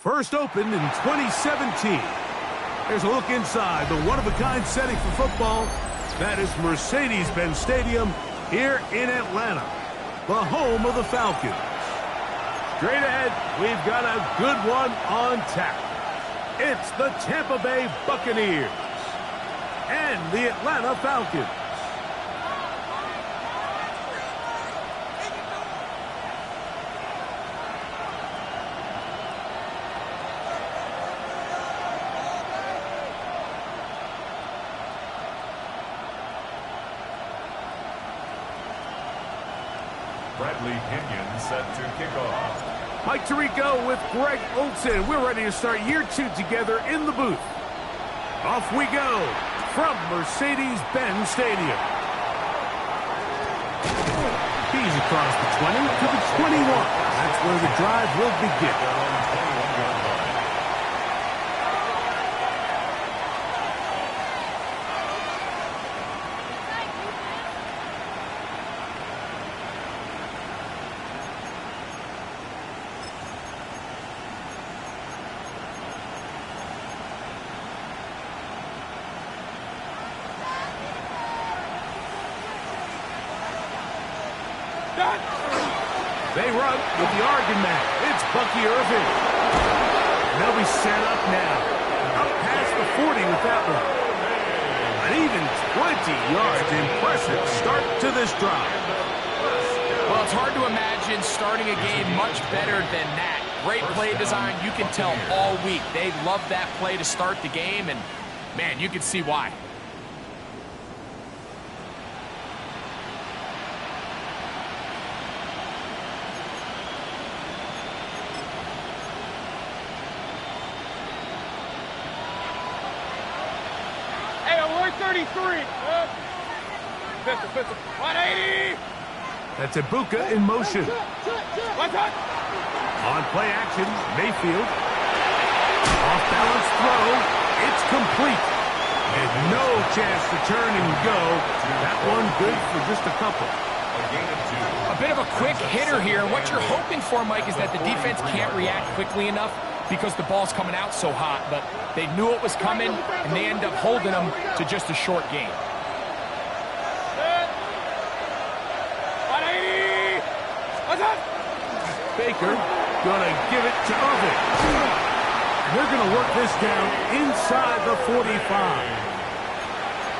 First opened in 2017. Here's a look inside the one-of-a-kind setting for football. That is Mercedes-Benz Stadium here in Atlanta, the home of the Falcons. Straight ahead, we've got a good one on tap. It's the Tampa Bay Buccaneers and the Atlanta Falcons. Set to kick off. Mike Tirico with Greg Olson. We're ready to start year 2 together in the booth. Off we go from Mercedes-Benz Stadium. He's across the 20 to the 21. That's where the drive will begin. They run with the Oregon man. It's Bucky Irving. And they'll be set up now. Up past the 40 with that one. An even 20 yards. Impressive start to this drive. Well, it's hard to imagine starting a game much better than that. Great play design. You can tell all week they love that play to start the game, and, man, you can see why. Pistol, 180. That's a Bucs in motion. On play action, Mayfield. Off balance throw. It's complete. And no chance to turn and go. That one good for just a couple. A bit of a quick hitter here. What you're hoping for, Mike, is that the defense can't react quickly enough because the ball's coming out so hot. But they knew it was coming, and they end up holding them to just a short game. Baker gonna give it to Irving. They're gonna work this down inside the 45.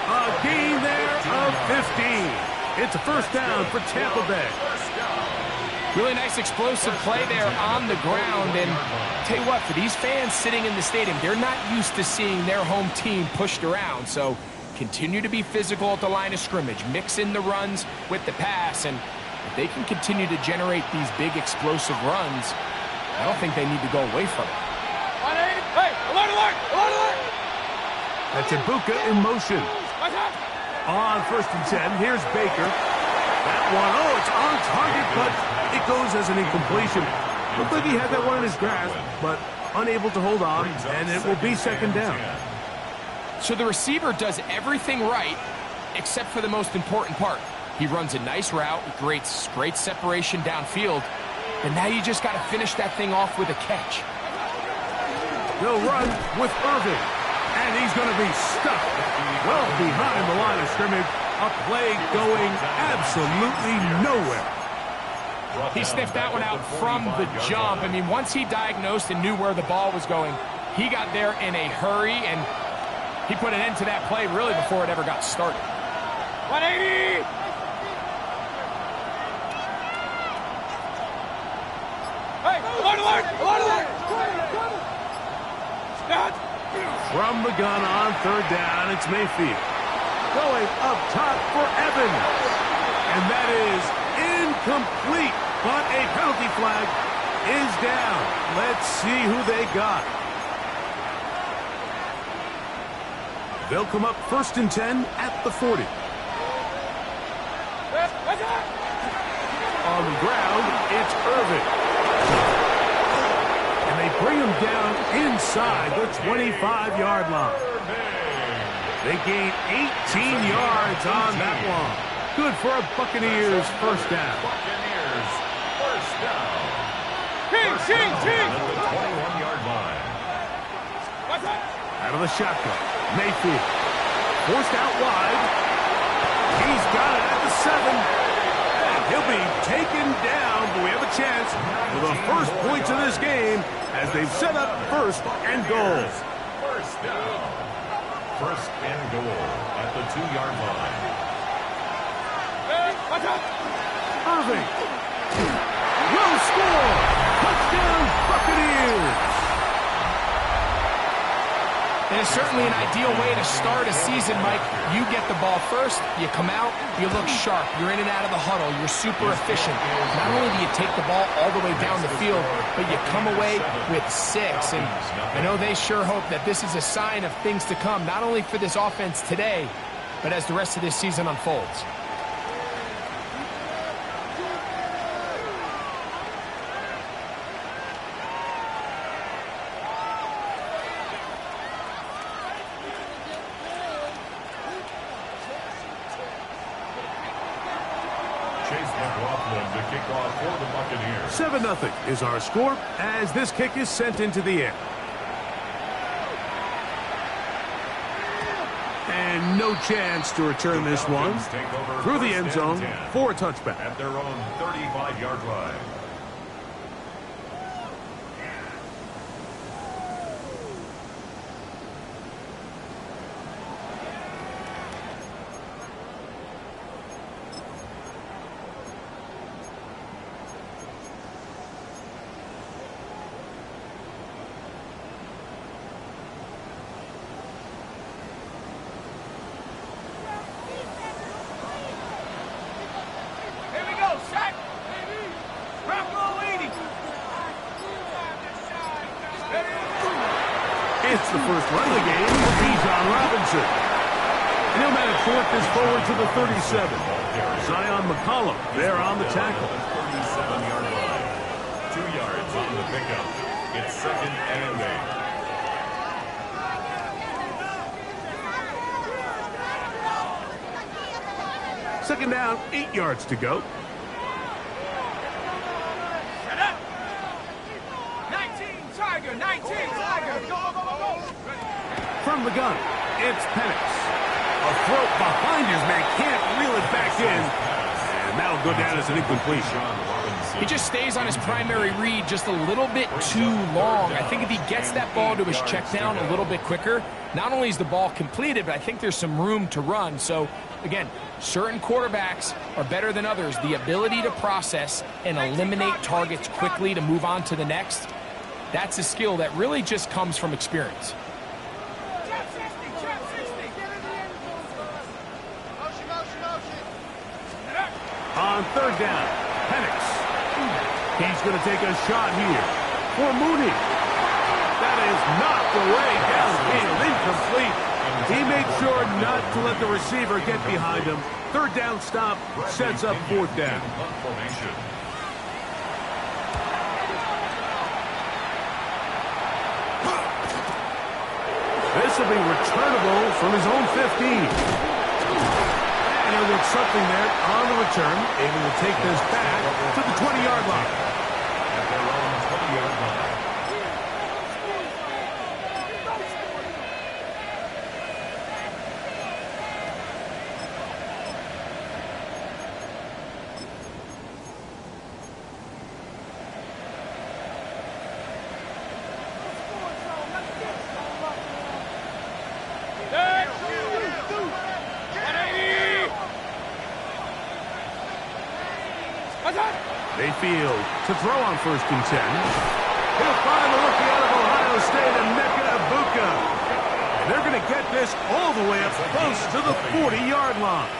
A gain there of 15. It's a first down for Tampa Bay. Really nice explosive play there on the ground. And tell you what, for these fans sitting in the stadium, they're not used to seeing their home team pushed around. So continue to be physical at the line of scrimmage. Mix in the runs with the pass. And if they can continue to generate these big explosive runs, I don't think they need to go away from it. Hey, alert! That's a Bucs in motion. On 1st and 10, here's Baker. That one, it's on target, but it goes as an incompletion. Looked like he had that one in his grasp, but unable to hold on, and it will be second down. So the receiver does everything right, except for the most important part. He runs a nice route, great separation downfield, and now you just got to finish that thing off with a catch. They'll run with Irving, and he's going to be stuck well behind the line of scrimmage. A play going absolutely nowhere. He sniffed that one out from the jump. I mean, once he diagnosed and knew where the ball was going, he got there in a hurry, and he put an end to that play really before it ever got started. 180! Hey, alert! From the gun on 3rd down, it's Mayfield. Going up top for Evans. And that is incomplete. But a penalty flag is down. Let's see who they got. They'll come up 1st and 10 at the 40. On the ground, it's Irving. And they bring him down inside the 25-yard line. They gain 18 yards on that one. Good for a Buccaneers first down. King! At the 21-yard line. Out of the shotgun. Mayfield. Forced out wide. He's got it at the 7. And he'll be taken down, but we have a chance for the first points of this game as they've set up 1st and goal. First down. 1st and goal at the 2-yard line. Irving. Will score. Touchdown, Buccaneers. And it's certainly an ideal way to start a season, Mike. You get the ball first, you come out, you look sharp, you're in and out of the huddle, you're super efficient. Not only do you take the ball all the way down the field, but you come away with 6. And I know they sure hope that this is a sign of things to come, not only for this offense today, but as the rest of this season unfolds. To kick off for the Buccaneers. 7-0 is our score as this kick is sent into the air. And no chance to return this one through the end zone for a touchback. At their own 35-yard line. It's the first run of the game for Bijan Robinson. And he'll manage to work this forward to the 37. Zion McCollum there on the tackle. 37-yard line. 2 yards on the pickup. It's 2nd and 8. Second down, 8 yards to go. From the gun, it's Penix. A throw behind his man, can't reel it back in. And that'll go down as an incompletion. He just stays on his primary read just a little bit too long. I think if he gets that ball to his check down a little bit quicker, not only is the ball completed, but I think there's some room to run. So, again, certain quarterbacks are better than others. The ability to process and eliminate targets quickly to move on to the next, that's a skill that really just comes from experience. On 3rd down, Penix. He's going to take a shot here for Mooney. That is knocked away downfield, incomplete. He made sure not to let the receiver get behind him. 3rd down stop sets up 4th down. This will be returnable from his own 15. And he'll get something there on the return, able to take this back to the 20-yard line. At their own 20-yard line. Mayfield to throw on 1st and 10. He'll find the rookie out of Ohio State, Emeka Bucs. And they're going to get this all the way up close to the 40-yard line.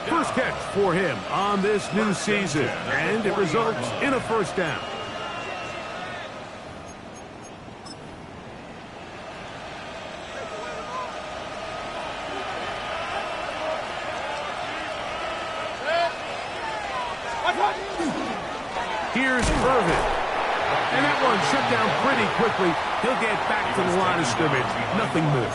First catch for him on this new season, and it results in a 1st down. Here's Irvin. And that one shut down pretty quickly. He'll get back to the line of scrimmage. Nothing more.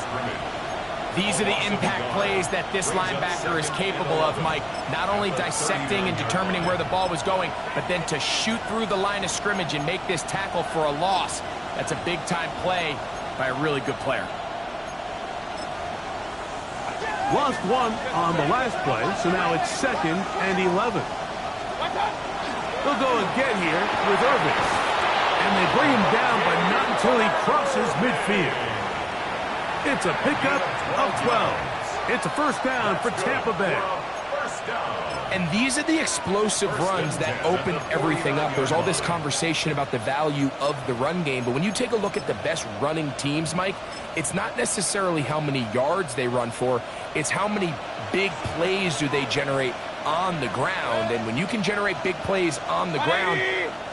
These are the impact plays that this linebacker is capable of, Mike. Not only dissecting and determining where the ball was going, but then to shoot through the line of scrimmage and make this tackle for a loss. That's a big-time play by a really good player. Lost one on the last play, so now it's 2nd and 11. They'll go again here with Irving. And they bring him down, but not until he crosses midfield. It's a pickup of 12. It's a first down for Tampa Bay. And these are the explosive runs that open everything up. There's all this conversation about the value of the run game, but when you take a look at the best running teams, Mike, it's not necessarily how many yards they run for, it's how many big plays do they generate on the ground. And when you can generate big plays on the ground,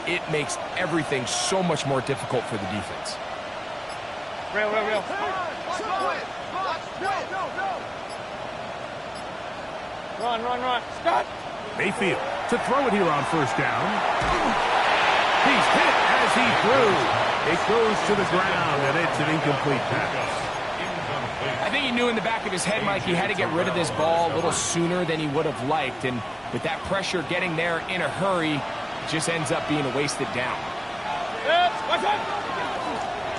it makes everything so much more difficult for the defense. Real. Run. Scott. Mayfield to throw it here on first down. He's hit as he threw. It goes to the ground, and it's an incomplete pass. I think he knew in the back of his head, Mike, he had to get rid of this ball a little sooner than he would have liked. And with that pressure getting there in a hurry, it just ends up being a wasted down.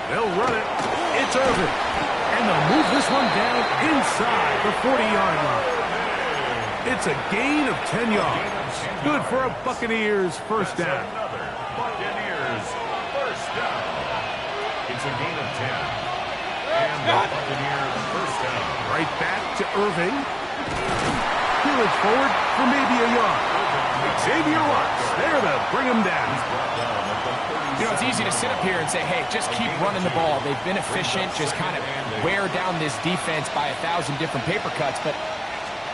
They'll run it. It's Irvin. And they'll move this one down inside the 40-yard line. It's a gain of 10 yards. Good for a Buccaneers first down. Buccaneers first down. It's a gain of 10. And the Buccaneers first down. Right back to Irving. Peelage forward for maybe a yard. Xavier Watts there to bring him down. You know, it's easy to sit up here and say, hey, just keep running the ball. They've been efficient, just kind of wear down this defense by 1,000 different paper cuts. But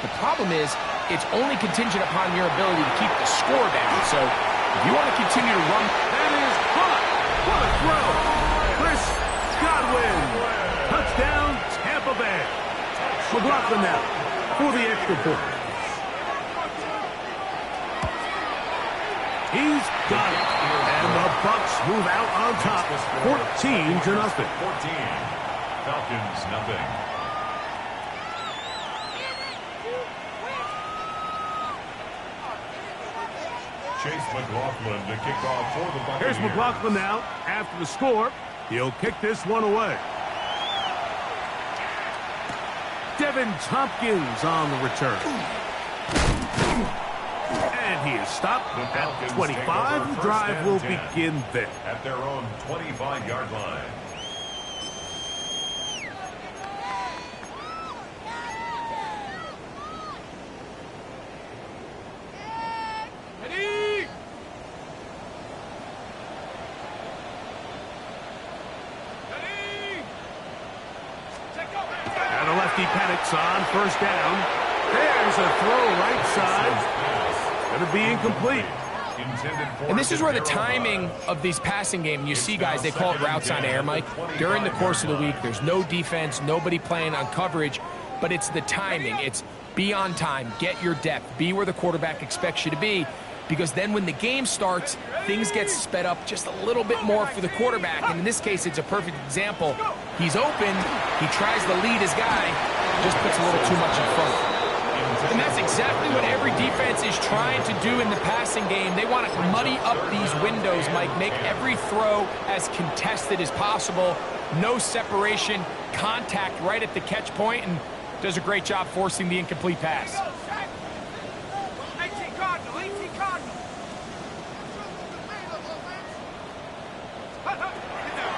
the problem is, it's only contingent upon your ability to keep the score down. So if you want to continue to run... That is caught. What a throw. Chris Godwin. Touchdown, Tampa Bay. McLaughlin now for the extra point. He's got it. And the Bucs move out on top, 14-0. 14. Falcons, nothing. Chase McLaughlin to kick off for the Buccaneers. Here's McLaughlin now. After the score, he'll kick this one away. Devin Tompkins on the return. And he is stopped at 25. The drive will begin there. At their own 25-yard line. And the lefty panics on first down. There's a throw right side. Going to be incomplete. And this is where the timing of these passing game, you see guys, they call it routes on air, Mike. During the course of the week, there's no defense, nobody playing on coverage, but it's the timing. It's be on time, get your depth, be where the quarterback expects you to be, because then when the game starts, things get sped up just a little bit more for the quarterback. And in this case, it's a perfect example. He's open, he tries to lead his guy, just puts a little too much in front. And that's exactly what every defense is trying to do in the passing game. They want to muddy up these windows, Mike, make every throw as contested as possible. No separation, contact right at the catch point, and does a great job forcing the incomplete pass.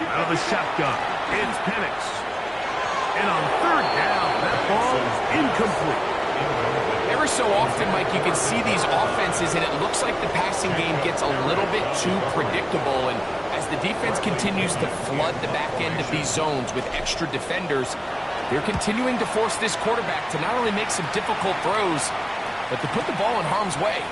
Out of the shotgun, it's Penix. And on third down, that ball is incomplete. Every so often, Mike, you can see these offenses, and it looks like the passing game gets a little bit too predictable. And as the defense continues to flood the back end of these zones with extra defenders, they're continuing to force this quarterback to not only make some difficult throws, but to put the ball in harm's way.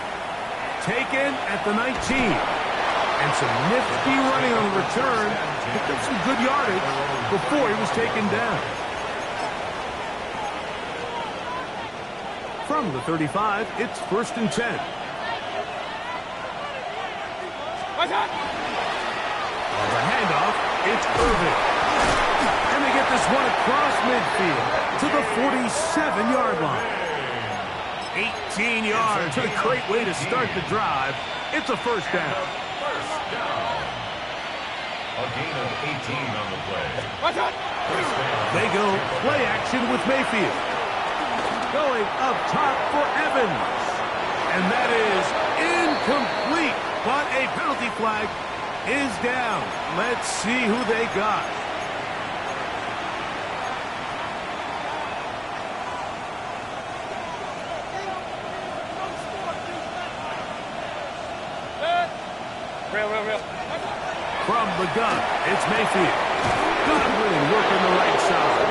Taken at the 19. And some nifty running on the return. Picked up some good yardage before he was taken down. From the 35, it's 1st and 10. On the handoff, it's Irving. And they get this one across midfield to the 47-yard line. 18 yards. A great way to start the drive. It's a first down. A gain of 18 on the play. They go play action with Mayfield. Going up top for Evans. And that is incomplete. But a penalty flag is down. Let's see who they got. Real. From the gun, it's Mayfield. Godwin working the right side.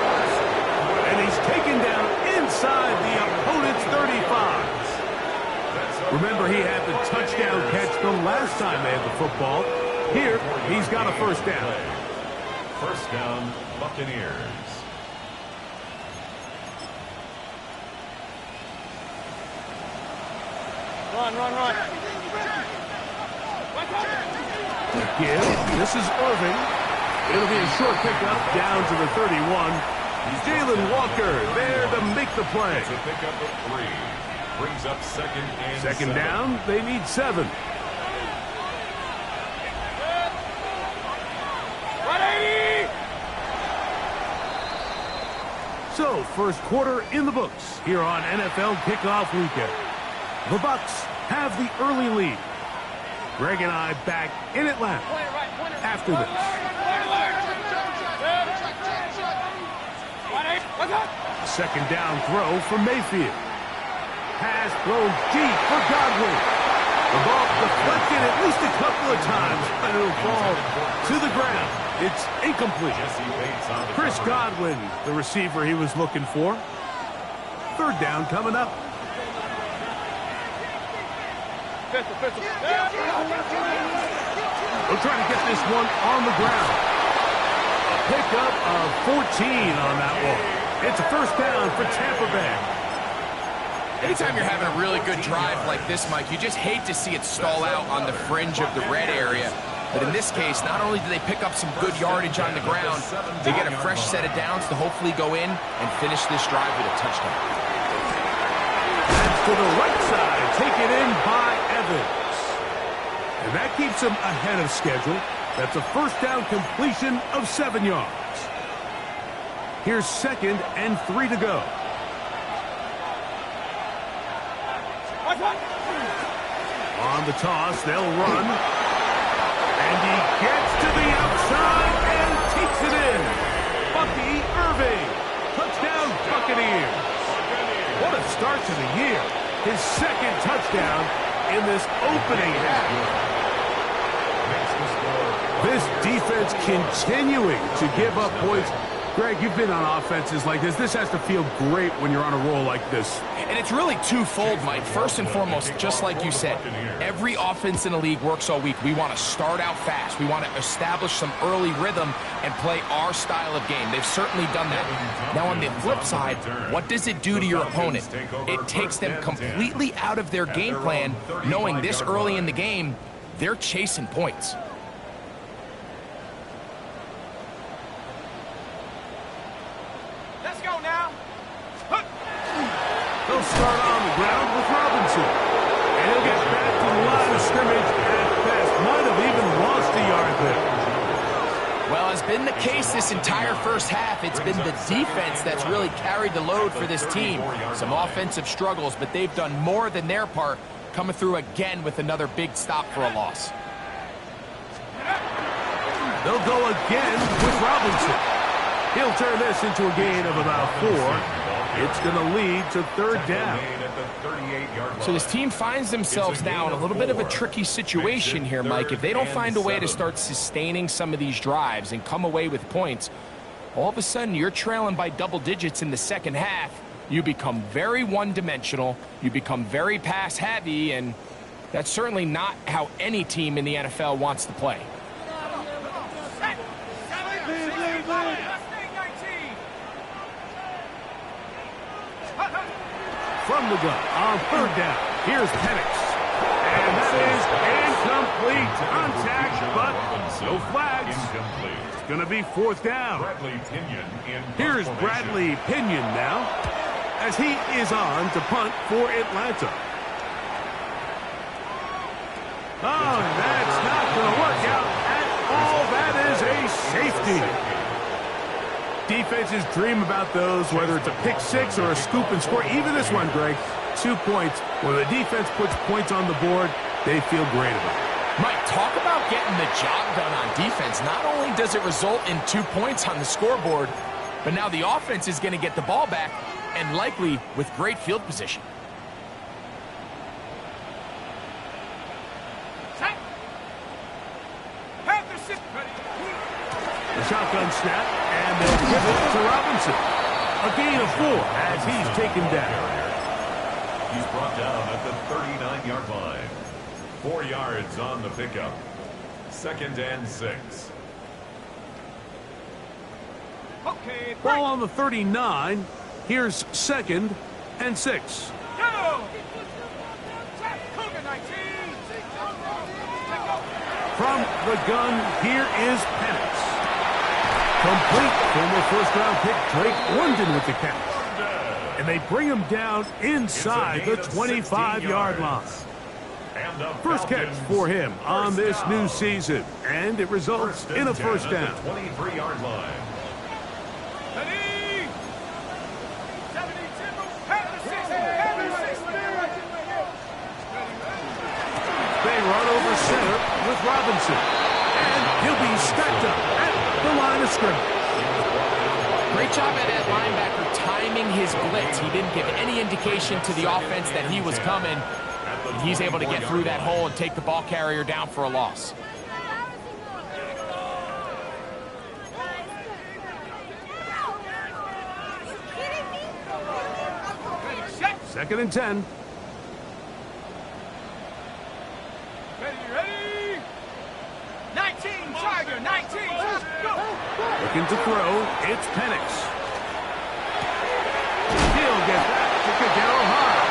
And he's taken down inside the opponent's 35. Remember, he had the touchdown catch the last time they had the football. Here, he's got a first down. First down, Buccaneers. Run. Give. This is Irving. It'll be a short pickup down to the 31. Jalen Walker there to make the play. It's a pickup of 3. Brings up second and Second 7. down, they need 7. 180! So, first quarter in the books here on NFL Kickoff Weekend. The Bucs have the early lead. Greg and I back in Atlanta after this. Second down throw from Mayfield. Pass thrown deep for Godwin. The ball deflected at least a couple of times, and it'll fall to the ground. It's incomplete. Chris Godwin, the receiver he was looking for. Third down coming up. We'll try to get this one on the ground. A pickup of 14 on that one. It's a first down for Tampa Bay. Anytime you're having a really good drive like this, Mike, you just hate to see it stall out on the fringe of the red area. But in this case, not only do they pick up some good yardage on the ground, they get a fresh set of downs to hopefully go in and finish this drive with a touchdown. That's to the right side, taken in by Evans. And that keeps him ahead of schedule. That's a first down completion of 7 yards. Here's second and 3 to go. On the toss, they'll run. And he gets to the outside and takes it in. Bucky Irving. Touchdown, Buccaneers. What a start to the year. His second touchdown in this opening half. This defense continuing to give up points. Greg, you've been on offenses like this. This has to feel great when you're on a roll like this. And it's really twofold, Mike. First and foremost, just like you said, every offense in the league works all week. We want to start out fast. We want to establish some early rhythm and play our style of game. They've certainly done that. Now, on the flip side, what does it do to your opponent? It takes them completely out of their game plan, knowing this early in the game, they're chasing points. They'll start on the ground with Robinson. And he'll get back to the line of scrimmage at best. Might have even lost a yard there. Well, as been the case this entire first half, it's been the defense that's really carried the load for this team. Some offensive struggles, but they've done more than their part, coming through again with another big stop for a loss. They'll go again with Robinson. He'll turn this into a gain of about 4. It's going to lead to third down. So this team finds themselves now in a little bit of a tricky situation here, Mike. If they don't find a way to start sustaining some of these drives and come away with points, all of a sudden you're trailing by double digits in the second half. You become very one-dimensional. You become very pass-heavy, and that's certainly not how any team in the NFL wants to play. From the gun on third down. Here's Penix. And that is incomplete. Contact, but no flags. It's going to be fourth down. Here's Bradley Pinion now as he is on to punt for Atlanta. Oh, that's not going to work out at all. That is deep. Defenses dream about those, whether it's a pick six or a scoop and score. Even this one, Greg, 2 points. When the defense puts points on the board, they feel great about it. Mike, talk about getting the job done on defense. Not only does it result in 2 points on the scoreboard, but now the offense is going to get the ball back, and likely with great field position. The shotgun snap, and they'll give it to Robinson. A gain of 4 as he's taken down. He's brought down at the 39-yard line. 4 yards on the pickup. 2nd and 6. Okay, Ball on the 39. Here's 2nd and 6. go! Cougar 19! From the gun, here is Penix. Complete. Former first-round pick Drake London with the catch. And they bring him down inside the 25-yard line. First catch for him on this new season, and it results in a first down. 23-yard line. They run over center with Robinson, and he'll be stacked up at the line of scrimmage. Great job at that linebacker timing his blitz. He didn't give any indication to the offense that he was coming. And he's able to get through that hole and take the ball carrier down for a loss. Second and 10. Ready? 19, Tiger, 19, go! Looking to throw, it's Penix. He'll get that to Kagero high.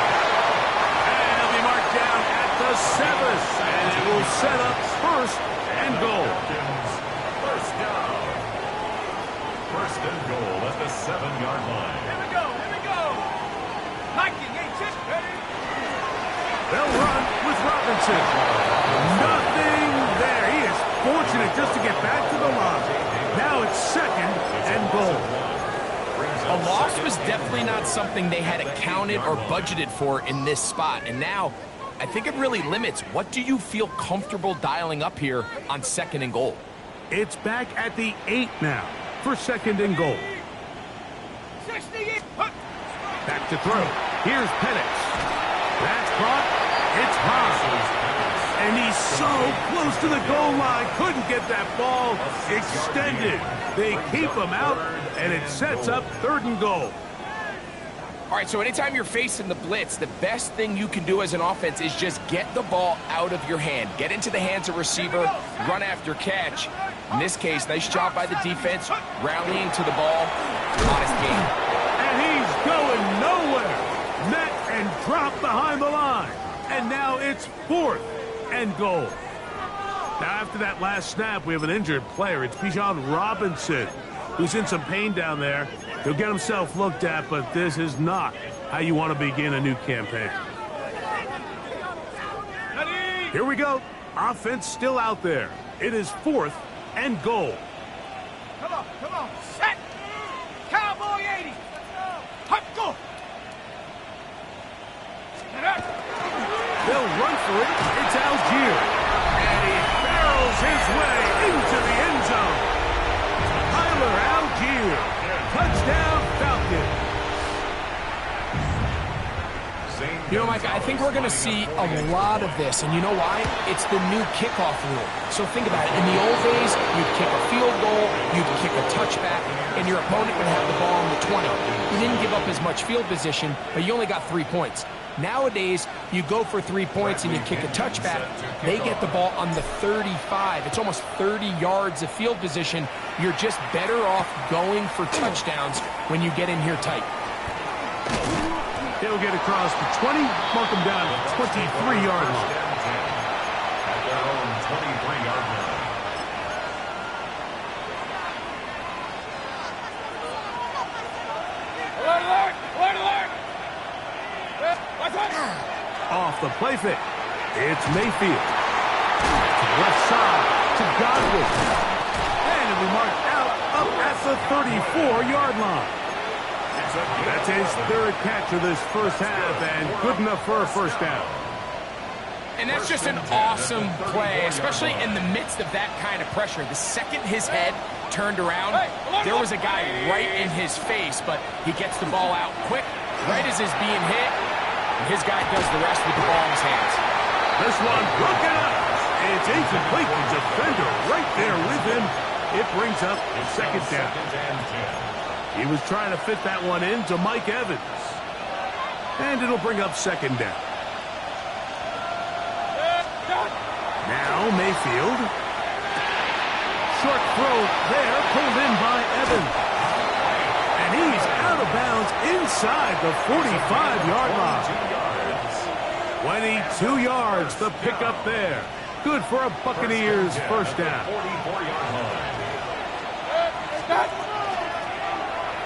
And he'll be marked down at the 7. And it will set up 1st and goal. First down. 1st and goal at the 7-yard line. Here we go! 19, 8, ready? They'll run with Robinson. Nothing there. He is fortunate just to get back to the line. Now it's 2nd and goal. A loss was definitely not something they had accounted or budgeted for in this spot. And now, I think it really limits. What do you feel comfortable dialing up here on 2nd and goal? It's back at the 8 now for 2nd and goal. 68, Back to throw. Here's Penix. That's caught. It's high. And he's so close to the goal line. Couldn't get that ball extended. They keep him out, and it sets up 3rd and goal. All right, so anytime you're facing the blitz, the best thing you can do as an offense is just get the ball out of your hand. Get into the hands of receiver, run after catch. In this case, nice job by the defense, rallying to the ball. Honest game. And he's going nowhere. Met and dropped behind the line. And now it's 4th and goal. Now, after that last snap, we have an injured player. It's Bijan Robinson, who's in some pain down there. He'll get himself looked at, but this is not how you want to begin a new campaign. Here we go. Offense still out there. It is 4th and goal. come on, set! Cowboy 80! Hot, go! They'll run for it. It's Algier. And he barrels his way into the end zone. Tyler Algier. Touchdown, Falcons. You know, Mike, I think we're going to see a lot of this, and you know why? It's the new kickoff rule. So think about it. In the old days, you'd kick a field goal, you'd kick a touchback, and your opponent would have the ball on the 20. You didn't give up as much field position, but you only got 3 points. Nowadays, you go for 3 points and you kick a touchback. They get the ball on the 35. It's almost 30 yards of field position. You're just better off going for touchdowns when you get in here tight. He'll get across the 20, mark him down at the 23-yard line. At their own 23-yard line. Alert! Off the play fake. It's Mayfield. To the left side to Godwin. And it'll be marked out the 34-yard line. That's his third catch of this first half, and good enough for a first down. And that's just an awesome play, especially in the midst of that kind of pressure. The second his head turned around, there was a guy right in his face, but he gets the ball out quick, right as he's being hit, and his guy does the rest with the ball in his hands. This one broken up. It's incomplete. The defender right there with him. It brings up second down. He was trying to fit that one into Mike Evans. And it'll bring up second down. Now Mayfield. Short throw there, pulled in by Evans. And he's out of bounds inside the 45-yard line. 22 yards, the pickup there. Good for a Buccaneers first down.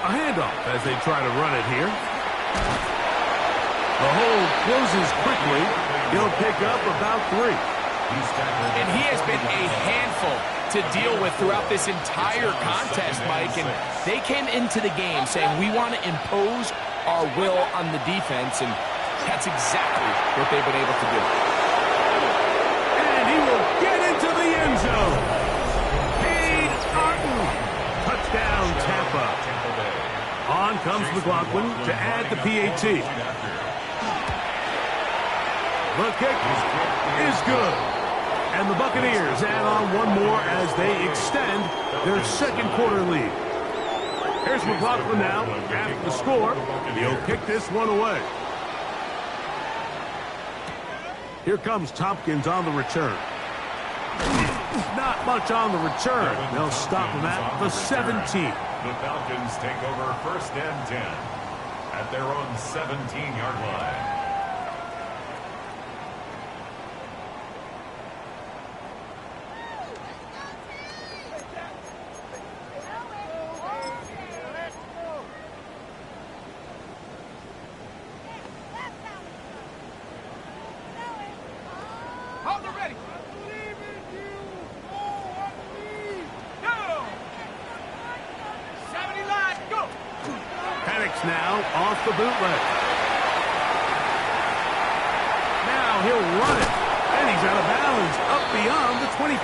A handoff as they try to run it here. The hold closes quickly. He'll pick up about 3. And he has been a handful to deal with throughout this entire contest, Mike. And they came into the game saying, we want to impose our will on the defense, and that's exactly what they've been able to do. And he will get into the end zone. Cade Otton. Touchdown, Tampa. On comes McLaughlin to add the PAT. The kick is good. And the Buccaneers add on one more as they extend their second quarter lead. Here's McLaughlin now after the score. He'll kick this one away. Here comes Tompkins on the return. Not much on the return. They'll stop him at the 17. The Falcons take over first and 10 at their own 17-yard line. Now off the bootleg. Now he'll run it. And he's out of bounds up beyond the 25.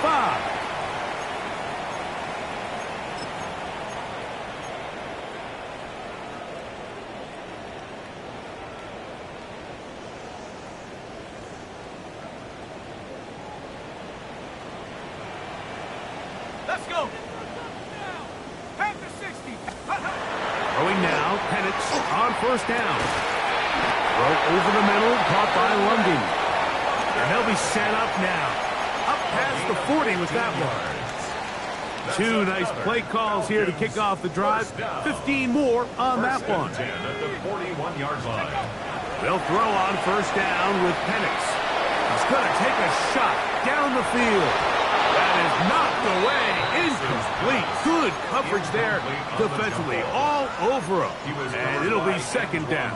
Let's go. Pass the 60. Throwing now, Penix on first down. Throw over the middle, caught by London. And they'll be set up now. Up past the 40 with that one. 2 nice play calls here to kick off the drive. 15 more on that one. At the 41-yard line. They'll throw on first down with Penix. He's going to take a shot down the field. That is knocked away. Incomplete. Good coverage there defensively. All over him. And it'll be second down.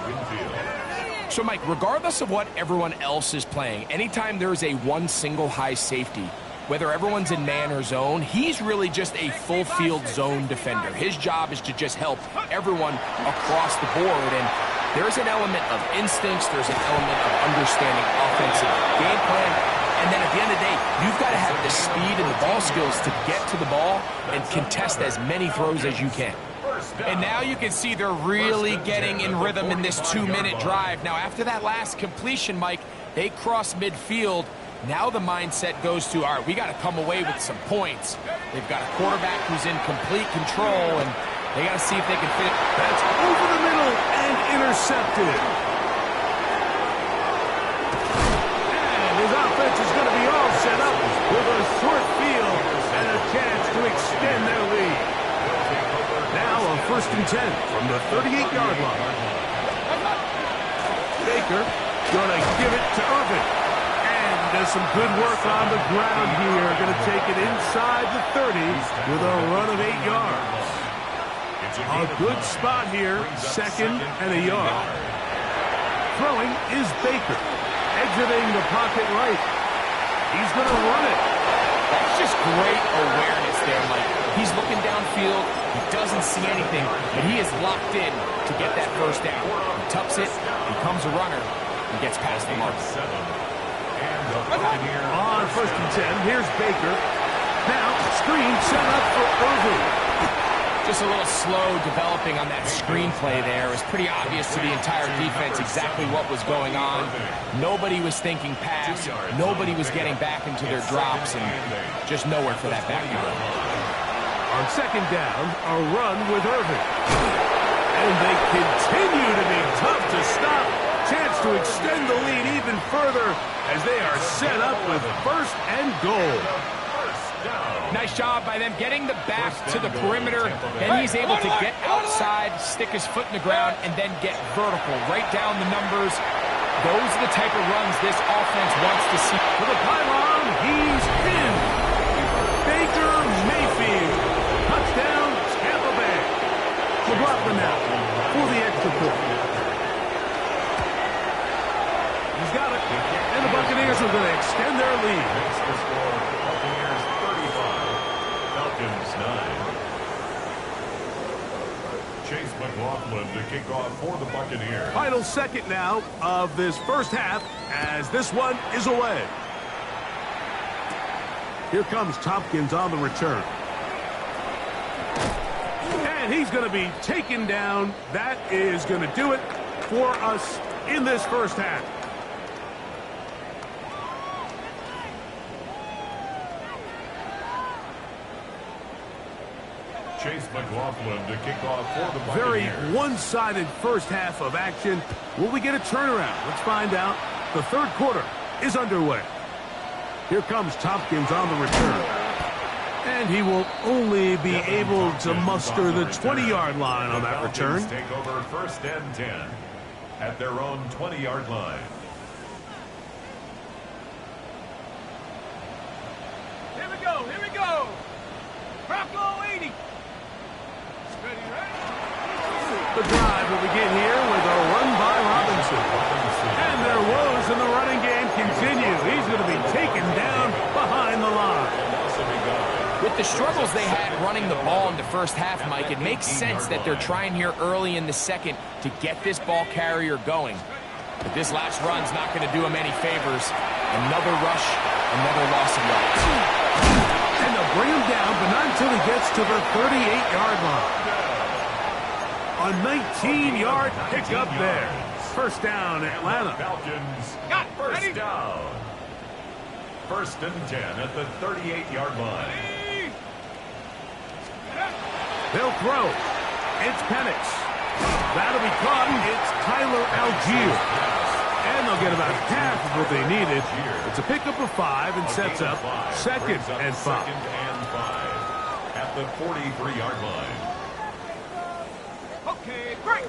So, Mike, regardless of what everyone else is playing, anytime there's a one single high safety, whether everyone's in man or zone, he's really just a full field zone defender. His job is to just help everyone across the board. And there's an element of instincts. There's an element of understanding offensive game plan. And then at the end of the day, you've got to have the speed and the ball skills to get to the ball and contest as many throws as you can. And now you can see they're really getting in rhythm in this 2-minute drive. Now, after that last completion, Mike, they cross midfield. Now the mindset goes to, all right, we got to come away with some points. They've got a quarterback who's in complete control, and they got to see if they can fit. That's over the middle and intercepted. His offense is going to be all set up with a short field and a chance to extend their lead. Now a 1st and 10 from the 38-yard line. Baker going to give it to Irvin. And does some good work on the ground here. Going to take it inside the 30 with a run of 8 yards. A good spot here, 2nd and a yard. Throwing is Baker. Exiting the pocket right. He's going to run it. That's just great awareness there, Mike. He's looking downfield. He doesn't doesn't see anything, but he is locked in to get that first down. He tucks it, becomes a runner, and gets past the mark. On 1st and 10, here's Baker. Now, screen set up for Irving. Just a little slow developing on that screenplay there. It was pretty obvious to the entire defense exactly what was going on. Nobody was thinking pass. Nobody was getting back into their drops, and just nowhere for that back to go. On 2nd down, a run with Irving. And they continue to be tough to stop. Chance to extend the lead even further as they are set up with 1st and goal. Nice job by them getting the back to the perimeter. Then he's able to get outside, stick his foot in the ground, and then get vertical. Right down the numbers. Those are the type of runs this offense wants to see. For the pylon, he's in. Baker Mayfield. Touchdown, Tampa Bay. McLaughlin now for the extra point. He's got it. And the Buccaneers are going to extend their lead. Buccaneers 35, Falcons 9. Chase McLaughlin to kick off for the Buccaneers. Final second now of this first half as this one is away. Here comes Tompkins on the return. And he's going to be taken down. That is going to do it for us in this first half. Chase McLaughlin to kick off for the Buccaneers. Very one-sided first half of action. Will we get a turnaround? Let's find out. The third quarter is underway. Here comes Tompkins on the return. And he will only be able to muster the 20-yard line on that return. Take over 1st and 10 at their own 20-yard line. Here we go, here we go. Bronco 80. The drive will begin here with a run by Robinson. And their woes in the running game continue. He's going to be taken down behind the line. With the struggles they had running the ball in the first half, Mike, it makes sense that they're trying here early in the second to get this ball carrier going. But this last run's not going to do him any favors. Another rush, another loss of yards. And they'll bring him down, but not until he gets to the 38-yard line. A 19-yard pickup there. First down, Atlanta. Falcons, first down. 1st and 10 at the 38-yard line. They'll throw. It's Penix. That'll be caught. It's Tyler Algier. And they'll get about half of what they needed. It's a pickup of 5 and sets up 2nd and 5. 2nd and 5 at the 43-yard line. Okay, break.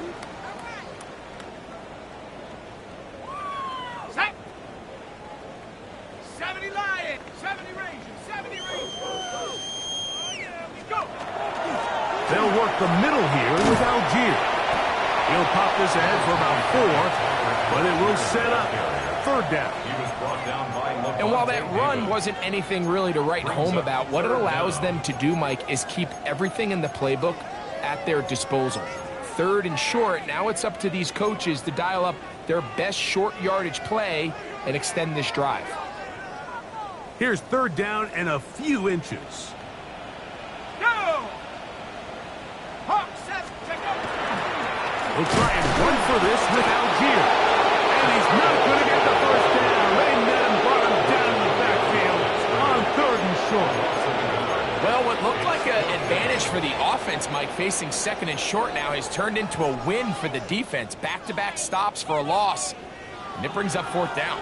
Set. 70 Lion. 70 Rangers. 70 Rangers. Oh, yeah, we go. They'll work the middle here with Algier. He'll pop this ahead for about 4, but it will set up 3rd down. He was brought down by And while that run wasn't anything really to write home about, what it allows them to do, Mike, is keep everything in the playbook at their disposal. 3rd and short, now it's up to these coaches to dial up their best short yardage play and extend this drive. Here's 3rd down and a few inches. Go. Hawks says check up. We'll try and run for this with Algier. And he's not going to get the first down. They net him, brought him down in the backfield on 3rd and short. Well, what looked like an advantage for the offense, Mike, facing 2nd and short now has turned into a win for the defense. Back-to-back stops for a loss. And it brings up 4th down.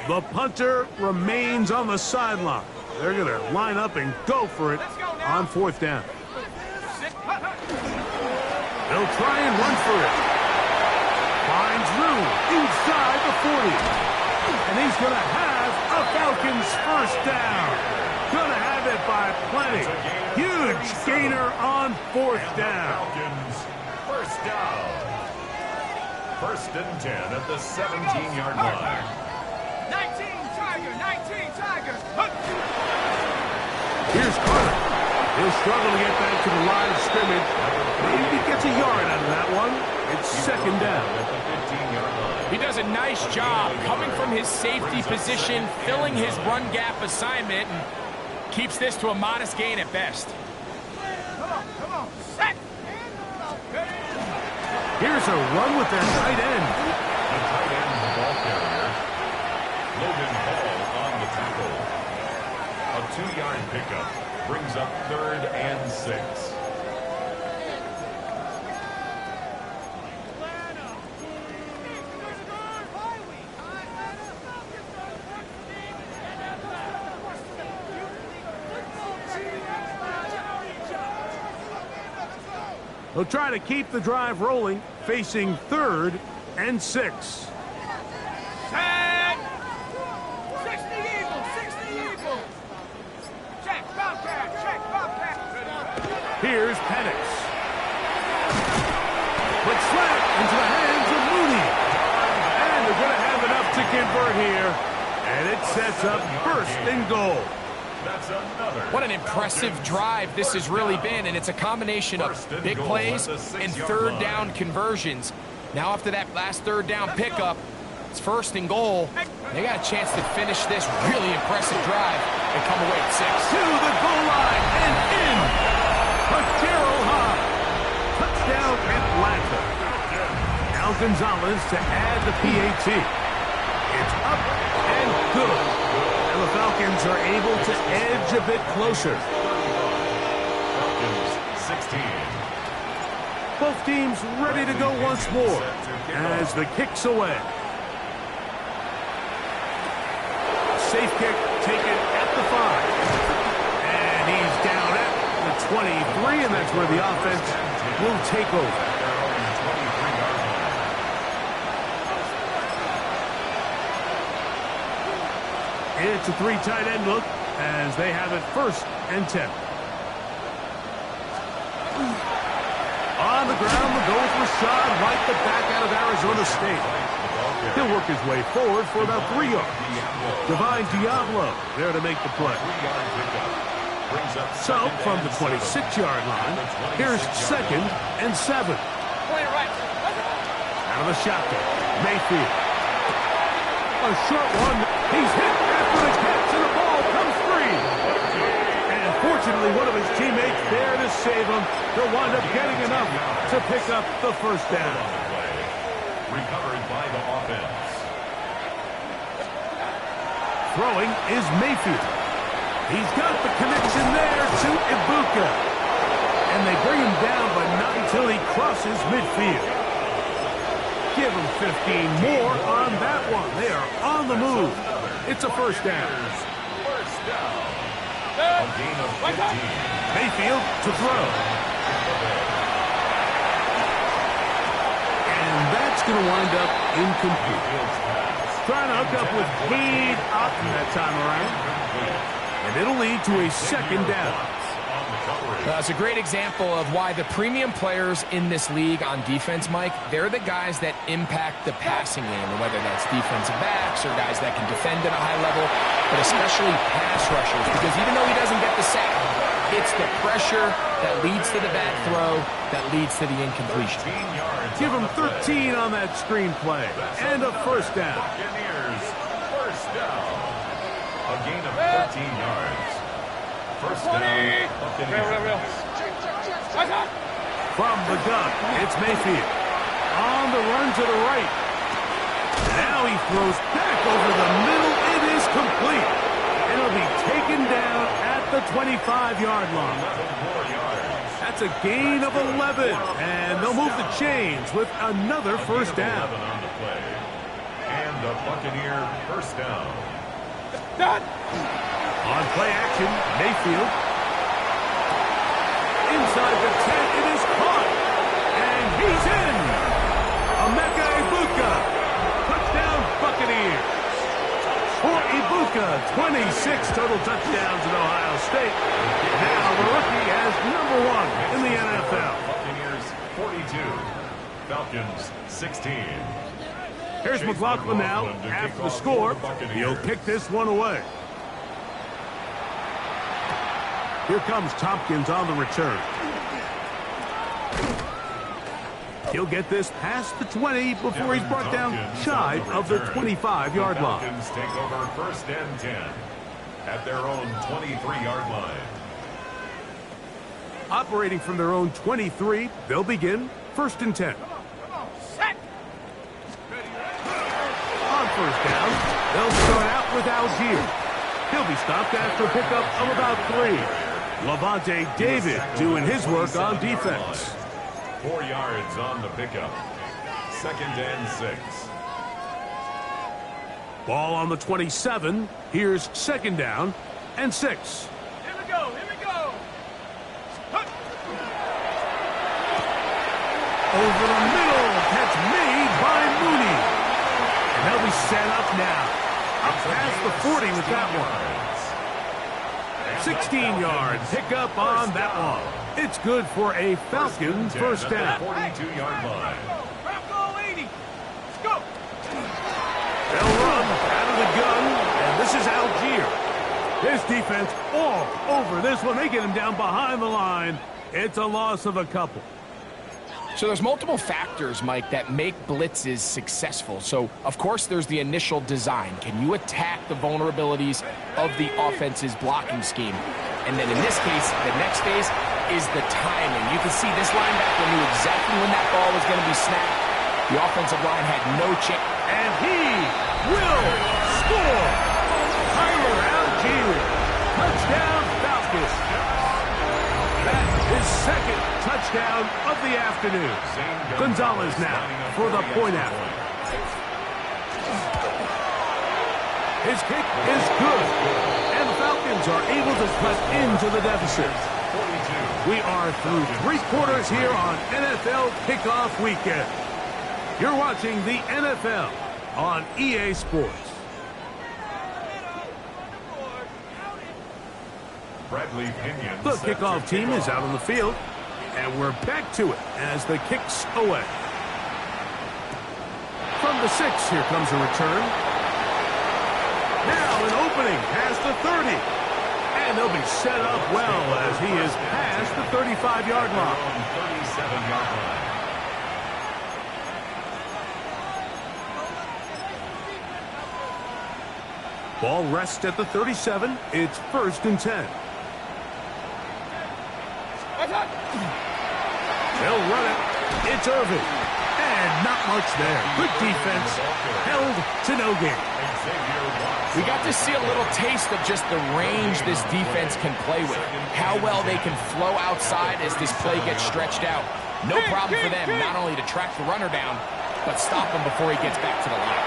The punter remains on the sideline. They're going to line up and go for it on 4th down. They'll try and run for it. Finds room inside the 40. And he's going to have a Falcons first down. Going to have it by plenty. Huge gainer on 4th down. Falcons first down. 1st and 10 at the 17-yard line. 19 charge. Tiger, 19, Tiger. Here's Carter. He'll struggle to get back to the line of scrimmage. Maybe he gets a yard out of that one. It's second down. He does a nice job coming from his safety position, filling his run gap assignment, and keeps this to a modest gain at best. Come on, set. Here's a run with that tight end. The tight end, the ball carrier. Logan Hall on the tackle. A 2-yard pickup brings up 3rd and 6. They'll try to keep the drive rolling, facing 3rd and 6. Set. 60 Eagles, 60 Eagles. Check, Bobcat, check, Bobcat. Here's Penix. But slapped into the hands of Mooney. And they're going to have enough to convert here. And it sets up 1st and goal. That's another. What an impressive drive this has really been, and it's a combination of big plays and 3rd down conversions. Now after that last 3rd down pickup, it's 1st and goal. They got a chance to finish this really impressive drive and come away at 6. To the goal line and in. Patero high. Touchdown Atlanta. Now Gonzalez to add the PAT. It's up and good. And the Falcons are able to edge a bit closer. Falcons 16. Both teams ready to go once more as the kick's away. Safe kick taken at the 5. And he's down at the 23, and that's where the offense will take over. It's a 3 tight end look as they have it 1st and 10. On the ground, the goal with Rashad White, the back out of Arizona State. He'll work his way forward for about 3 yards. Divine Diablo there to make the play. So, from the 26-yard line, here's 2nd and 7. Out of the shotgun, Mayfield. A short one. He's hit after the catch, and the ball comes free. And fortunately, one of his teammates there to save him. He'll wind up getting enough to pick up the 1st down. Recovered by the offense. Throwing is Mayfield. He's got the connection there to Ibuka. And they bring him down, but not until he crosses midfield. Give him 15 more on that one. They are on the move. It's a 1st down. First down. A gain of 15. Mayfield to throw. And that's going to wind up incomplete. Trying to hook up with Cade Otton that time around. And it'll lead to a 2nd down. It's a great example of why the premium players in this league on defense, Mike, they're the guys that impact the passing game, whether that's defensive backs or guys that can defend at a high level, but especially pass rushers, because even though he doesn't get the sack, it's the pressure that leads to the bad throw that leads to the incompletion. Give him 13 on that screenplay. And a 1st down. Buccaneers, 1st down. A gain of 13 yards. 1st down, Buccaneers. From the gun, it's Mayfield. On the run to the right. Now he throws back over the middle. It is complete. And it'll be taken down at the 25-yard line. 11 more yards. That's a gain of 11. And they'll move the chains with another 1st down. 11 on the play. And a Buccaneer 1st down. On play action, Mayfield. Inside the 10, it is caught. And he's in. Emeka Ibuka. Touchdown, Buccaneers. For Ibuka, 26 total touchdowns at Ohio State. Now the rookie has number 1 in the NFL. Buccaneers 42. Falcons 16. Here's McLaughlin now after the score. He'll kick this one away. Here comes Tompkins on the return. He'll get this past the 20 before he's brought down shy of the 25-yard line. Falcons take over 1st and 10 at their own 23-yard line. Operating from their own 23, they'll begin 1st and 10. Set. On 1st down, they'll start out with Algier. He'll be stopped after a pickup of about 3. Levante David doing his work on defense. 4 yards on the pickup. 2nd and 6. Ball on the 27. Here's 2nd down and 6. Here we go. Here we go. Over the middle. Catch made by Mooney. And they'll be set up now. Up past the 40 with that one. 16-yard pickup on that one. It's good for a Falcon 1st down. 42-yard line. Bronco 80. Let's go. They'll run out of the gun, and this is Algier. His defense all over this one. They get him down behind the line. It's a loss of a couple. So there's multiple factors, Mike, that make blitzes successful. So, of course, there's the initial design. Can you attack the vulnerabilities of the offense's blocking scheme? And then in this case, the next phase is the timing. You can see this linebacker knew exactly when that ball was going to be snapped. The offensive line had no chance. And he will score. Tyler Algier. Touchdown, Falcons. That is 2nd touchdown of the afternoon. Gonzalez now for the point out. His kick is good. And the Falcons are able to cut into the deficit. We are through 3 quarters here on NFL Kickoff Weekend. You're watching the NFL on EA Sports. The kickoff team is out on the field, and we're back to it as the kick's away. From the 6, here comes a return. Now an opening past the 30. And they'll be set up well as he is past the 35-yard line. 37-yard line. Ball rests at the 37. It's 1st and 10. They'll run it. It's Irving. And not much there. Good defense. Held to no gain. We got to see a little taste of just the range this defense can play with. How well they can flow outside as this play gets stretched out. No problem for them not only to track the runner down, but stop him before he gets back to the line.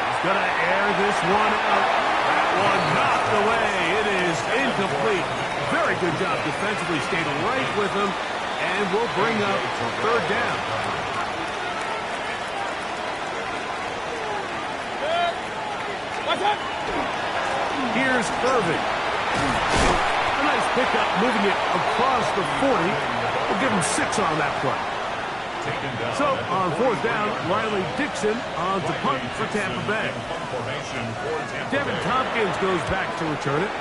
He's going to air this one out. That one knocked away. It is incomplete. Very good job defensively. Stayed right with him. And will bring up 3rd down. Here's Irving. A nice pickup, moving it across the 40. We'll give him 6 on that play. So, on 4th down, Riley Dixon on to punt for Tampa Bay. Devin Tompkins goes back to return it.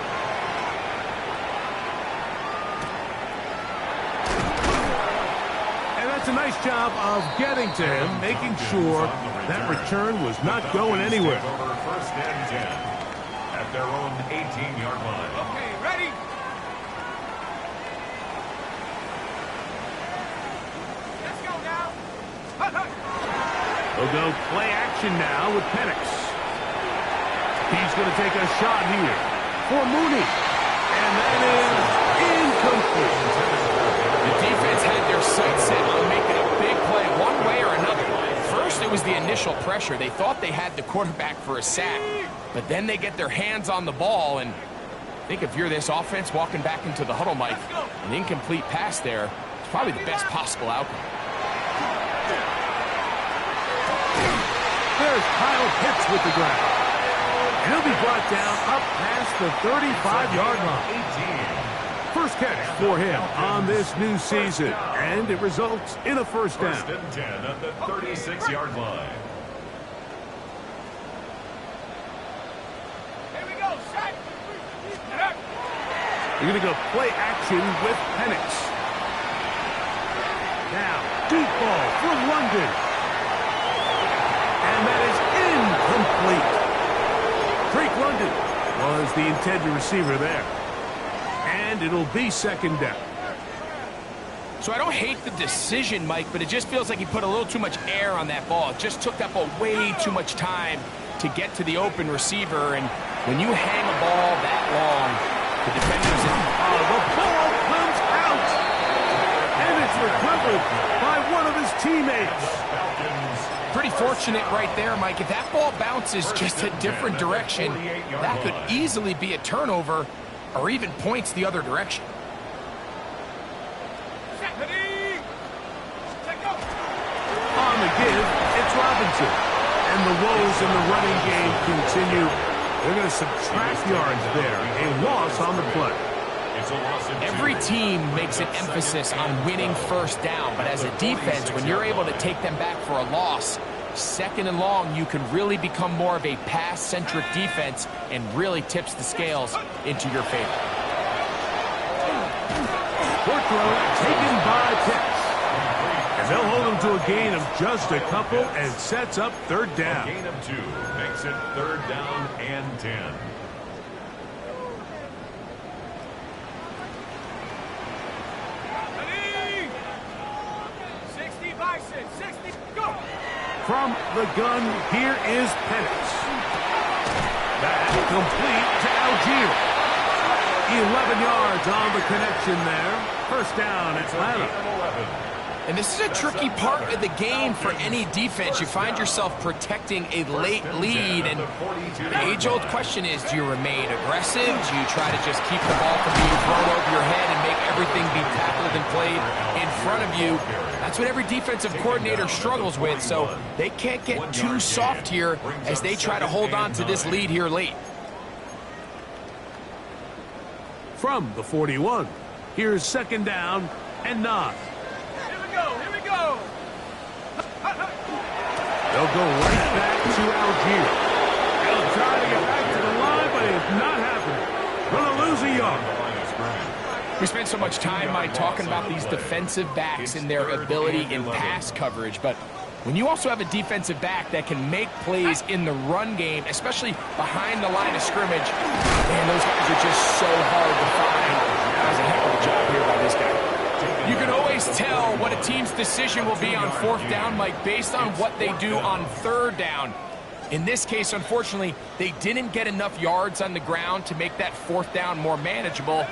And that's a nice job of getting to him, making sure that return was not going anywhere. 1st and 10 at their own 18-yard line. Okay, ready? Let's go now. They'll go play action now with Penix. He's going to take a shot here for Mooney. And that is incomplete. The defense had their sights set on making a big play one way or another. First, it was the initial pressure. They thought they had the quarterback for a sack, but then they get their hands on the ball, and I think if you're this offense walking back into the huddle, Mike, an incomplete pass there is probably the best possible outcome. There's Kyle Pitts with the grab. And he'll be brought down up past the 35-yard line. First catch for him on this new season, and it results in a 1st down. 1st and 10 at the 36-yard line. set. You're going to go play action with Penix. Now, deep ball for London. And that is incomplete. Drake London was the intended receiver there. And it'll be second down. So I don't hate the decision, Mike, but it just feels like he put a little too much air on that ball. It just took that ball way too much time to get to the open receiver. And when you hang a ball that long, the defenders in the ball comes out. And it's recovered by one of his teammates. Pretty fortunate right there, Mike. If that ball bounces just a different direction, that could easily be a turnover or even points the other direction. On the give, it's Robinson. And the woes in the running game continue. They're going to subtract yards there. A loss on the play. Every team makes an emphasis on winning first down, but as a defense, when you're able to take them back for a loss, second and long, you can really become more of a pass-centric defense and really tips the scales into your favor. Short throw taken by Pitts. And they'll hold him to a gain of just a couple and sets up third down. A gain of 2 makes it third down and 10. From the gun, here is Penix. That's complete to Algier. 11 yards on the connection there. First down, Atlanta. And this is a tricky part of the game for any defense. You find yourself protecting a late lead, and the age-old question is, do you remain aggressive? Do you try to just keep the ball from being thrown over your head and make everything be tackled and played in front of you? That's what every defensive coordinator struggles with, so they can't get too soft here as they try to hold on to this lead here late. From the 41, here's second down and 9. Here we go. They'll go right back to Algier. They'll try to get back to the line, but it's not happening. Going to lose a yard. We spent so much time, Mike, talking about these defensive backs and their ability in pass coverage, but when you also have a defensive back that can make plays in the run game, especially behind the line of scrimmage, man, those guys are just so hard to find. That was a heck of a job here by this guy. You can always tell what a team's decision will be on fourth down, Mike, based on what they do on third down. In this case, unfortunately, they didn't get enough yards on the ground to make that fourth down more manageable.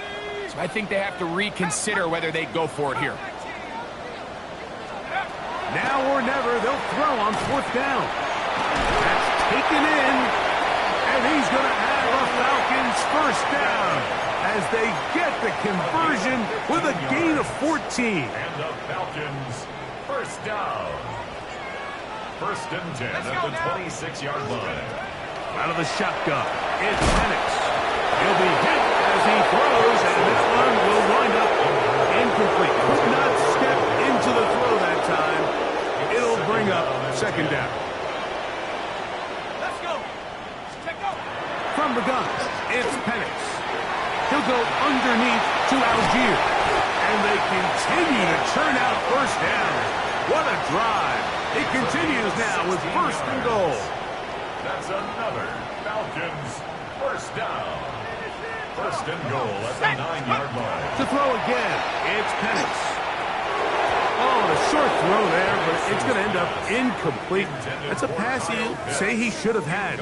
So I think they have to reconsider whether they go for it here. Now or never, they'll throw on fourth down. That's taken in, and he's going to have a Falcons first down as they get the conversion with a gain of 14. And the Falcons first down. First and 10 at the 26-yard line. Out of the shotgun, it's Penix. He'll be hit as he throws, and this one will wind up incomplete. Could not step into the throw that time. It'll bring up second down. Let's go. From the gun, it's Penix. He'll go underneath to Algier. And they continue to churn out first down. What a drive. It continues now with first and goal. That's another Falcons first down. First and goal at the 9-yard line. To throw again, it's Penix. Oh, a short throw there, but it's going to end up incomplete. That's a pass he'll say he should have had.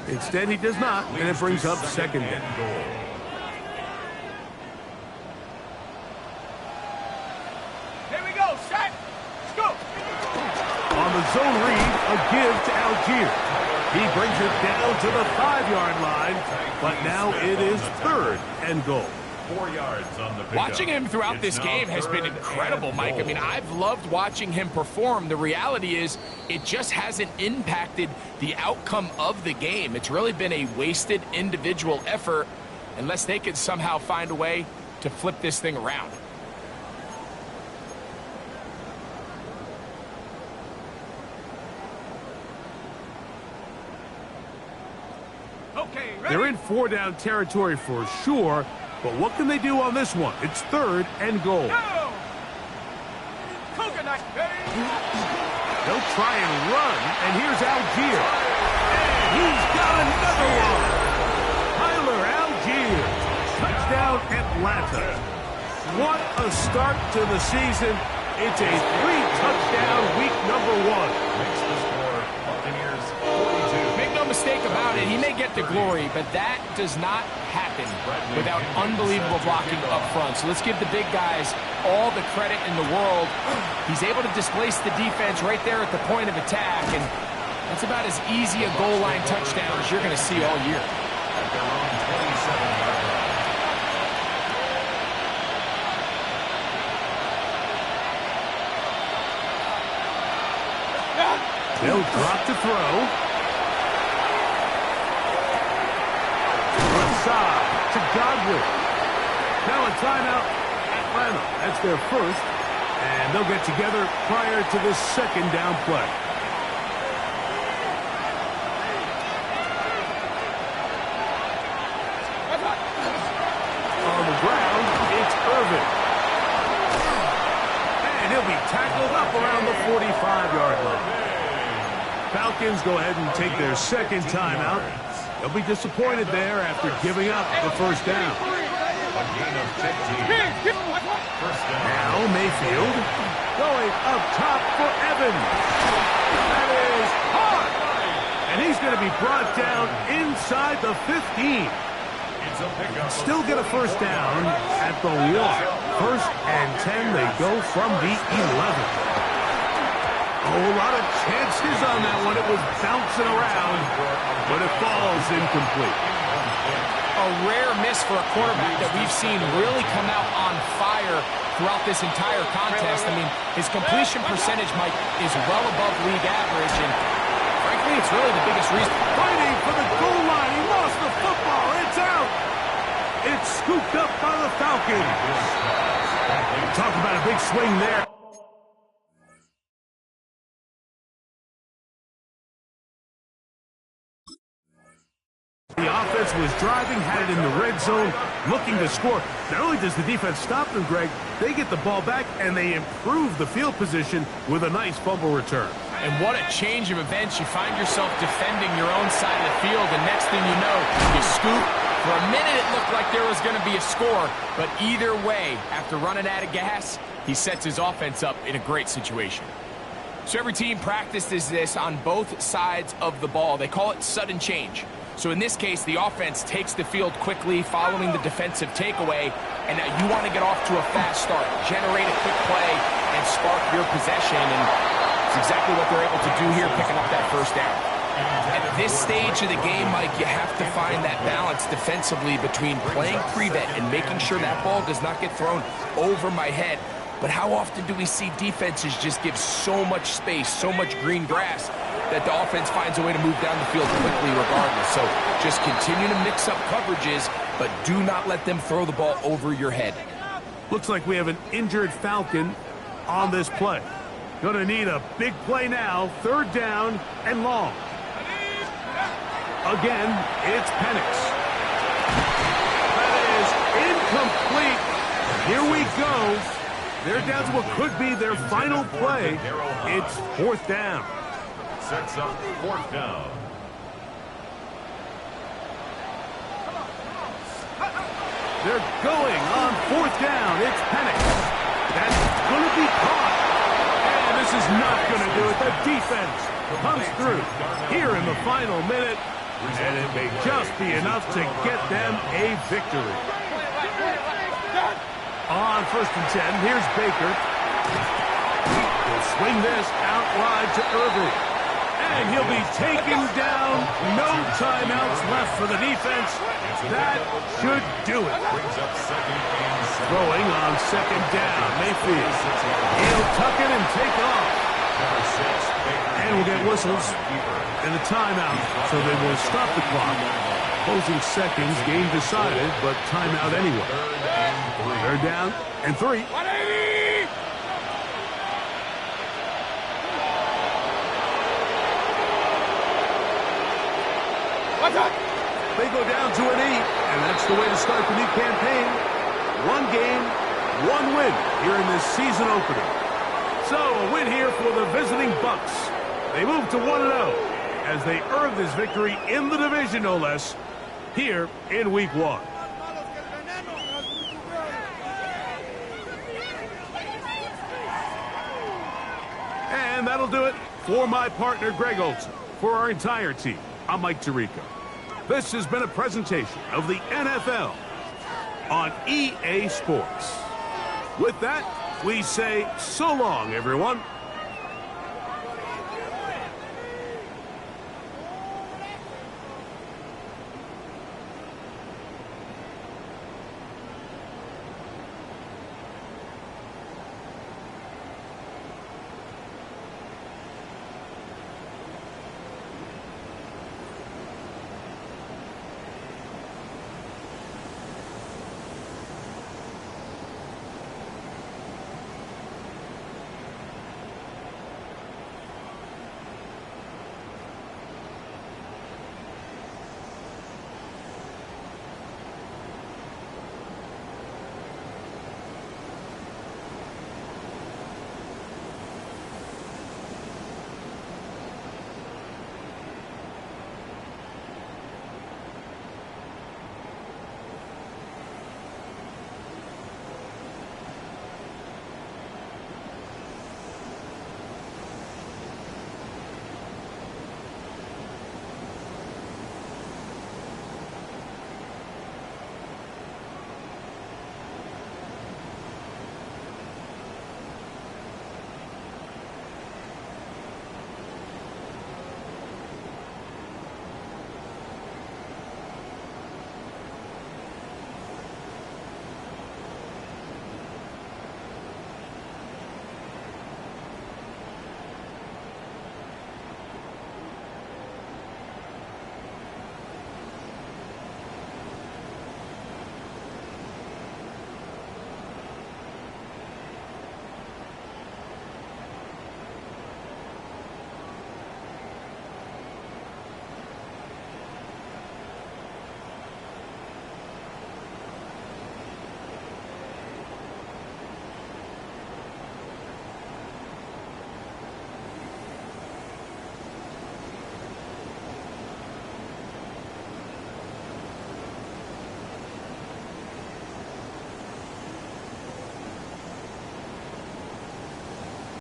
Instead, he does not, and it brings up second down. On the zone read, a give to Algier. He brings it down to the 5-yard line, but now it is third and goal. 4 yards on the pickup. Watching him throughout this game has been incredible, Mike. I mean, I've loved watching him perform. The reality is it just hasn't impacted the outcome of the game. It's really been a wasted individual effort unless they could somehow find a way to flip this thing around. Okay, ready? They're in 4-down territory for sure, but what can they do on this one? It's 3rd and goal. Go! Coconut, ready? They'll try and run, and here's Algier. And he's got another one. Tyler Algier. Touchdown, Atlanta. What a start to the season. It's a 3-touchdown week number 1. Makes the score Buccaneers 42. Make no mistake about it, he may get the glory, but that does not happen without unbelievable blocking up front. So let's give the big guys all the credit in the world. He's able to displace the defense right there at the point of attack, and that's about as easy a goal line touchdown as you're going to see all year. At their own 27-yard line. They'll drop to throw. Left side to Godwin. Now a timeout, Atlanta. That's their first. And they'll get together prior to this 2nd down play. On the ground, it's Irvin. And he'll be tackled up around the 45-yard line. Falcons go ahead and take their 2nd timeout. They'll be disappointed there after giving up the 1st down. A gain of 15. First down. Now Mayfield going up top for Evans. That is hard. And he's going to be brought down inside the 15. It's a pickup. Still get a 1st down at the 1. 1st and 10, they go from the 11. A whole lot of chances on that one. It was bouncing around, but it falls incomplete. A rare miss for a quarterback that we've seen really come out on fire throughout this entire contest. I mean, his completion percentage, Mike, is well above league average, and frankly, it's really the biggest reason. Fighting for the goal line. He lost the football. It's out. It's scooped up by the Falcons. Talk about a big swing there. The offense was driving, had it in the red zone, looking to score. Not only does the defense stop them, Greg, they get the ball back, and they improve the field position with a nice fumble return. And what a change of events. You find yourself defending your own side of the field, and next thing you know, you scoop. For a minute, it looked like there was going to be a score, but either way, after running out of gas, he sets his offense up in a great situation. So every team practices this on both sides of the ball. They call it sudden change. So in this case, the offense takes the field quickly following the defensive takeaway, and now you want to get off to a fast start, generate a quick play, and spark your possession, and it's exactly what they're able to do here, picking up that 1st down. At this stage of the game, Mike, you have to find that balance defensively between playing prevent and making sure that ball does not get thrown over my head. But how often do we see defenses just give so much space, so much green grass, that the offense finds a way to move down the field quickly regardless? So just continue to mix up coverages, but do not let them throw the ball over your head. Looks like we have an injured Falcon on this play. Gonna need a big play now. 3rd down and long. Again, it's Penix. That is incomplete. Here we go. They're down to what could be their final play. It's 4th down. Sets up 4th down. They're going on 4th down. It's Penix. That's going to be caught. And this is not going to do it. The defense comes through here in the final minute. And it may just be enough to get them a victory. On 1st and 10, here's Baker. He'll swing this out wide to Irvin. And he'll be taken down. No timeouts left for the defense. That should do it. Throwing on 2nd down. Mayfield. He'll tuck it and take off. And we'll get whistles and a timeout. So they will stop the clock. Closing seconds, game decided, but timeout anyway. 3rd down and 3. 180! What's up? They go down to an 8, and that's the way to start the new campaign. One game, one win here in this season opener. So, a win here for the visiting Bucs. They move to 1-0 as they earn this victory in the division, no less, here in Week 1. And that'll do it for my partner, Greg Olson. For our entire team, I'm Mike Tirico. This has been a presentation of the NFL on EA Sports. With that, we say so long, everyone.